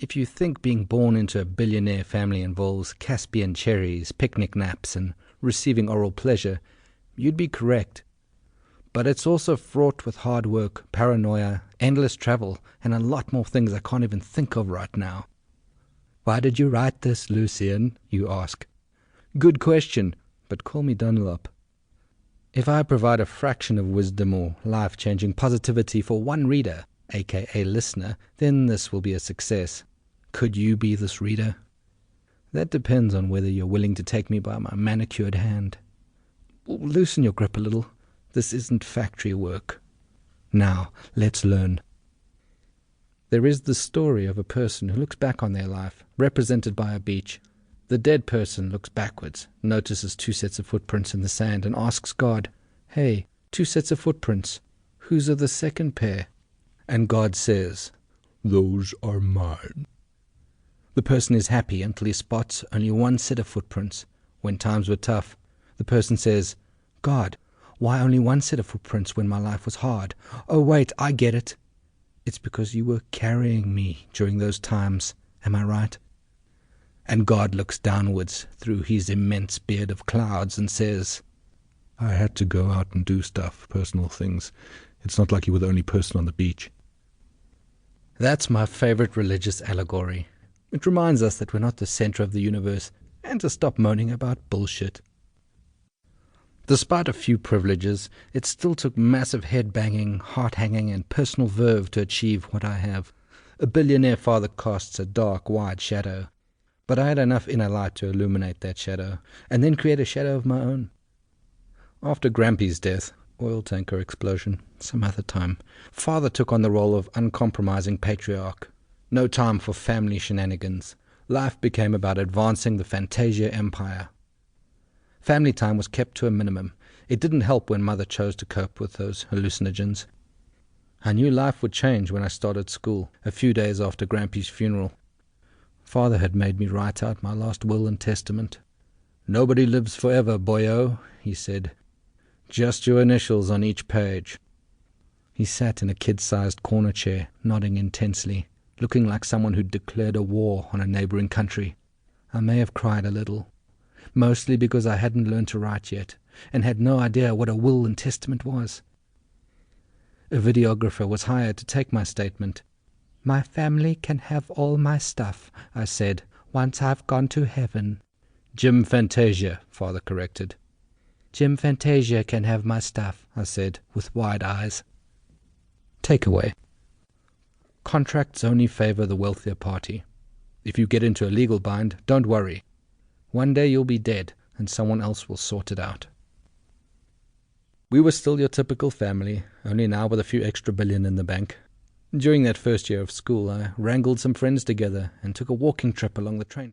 If you think being born into a billionaire family involves Caspian cherries, picnic naps, and receiving oral pleasure, you'd be correct. But it's also fraught with hard work, paranoia, endless travel, and a lot more things I can't even think of right now. Why did you write this, Lucian? You ask. Good question, but call me Dunlop. If I provide a fraction of wisdom or life-changing positivity for one reader, aka listener, then this will be a success. Could you be this reader? That depends on whether you're willing to take me by my manicured hand. Loosen your grip a little. This isn't factory work. Now, let's learn. There is the story of a person who looks back on their life, represented by a beach. The dead person looks backwards, notices 2 sets of footprints in the sand, and asks God, "Hey, 2 sets of footprints. Whose are the second pair?" And God says, "Those are mine." The person is happy until he spots only 1 set of footprints. When times were tough, the person says, "God, why only 1 set of footprints when my life was hard? Oh, wait, I get it. It's because you were carrying me during those times. Am I right?" And God looks downwards through his immense beard of clouds and says, "I had to go out and do stuff, personal things. It's not like you were the only person on the beach." That's my favorite religious allegory. It reminds us that we're not the center of the universe and to stop moaning about bullshit. Despite a few privileges, it still took massive head-banging, heart-hanging, and personal verve to achieve what I have. A billionaire father casts a dark, wide shadow. But I had enough inner light to illuminate that shadow, and then create a shadow of my own. After Grampy's death, oil tanker explosion, some other time, father took on the role of uncompromising patriarch. No time for family shenanigans. Life became about advancing the Fantasia empire. Family time was kept to a minimum. It didn't help when mother chose to cope with those hallucinogens. I knew life would change when I started school, a few days after Grampy's funeral. Father had made me write out my last will and testament. "Nobody lives forever, boyo," he said. "Just your initials on each page." He sat in a kid-sized corner chair, nodding intensely, looking like someone who'd declared a war on a neighboring country. I may have cried a little, mostly because I hadn't learned to write yet, and had no idea what a will and testament was. A videographer was hired to take my statement. "My family can have all my stuff," I said, "once I've gone to heaven." "Jim Fantasia," father corrected. "Jim Fantasia can have my stuff," I said, with wide eyes. Takeaway. Contracts only favor the wealthier party. If you get into a legal bind, don't worry. One day you'll be dead, and someone else will sort it out. We were still your typical family, only now with a few extra billion in the bank. During that first year of school, I wrangled some friends together and took a walking trip along the train.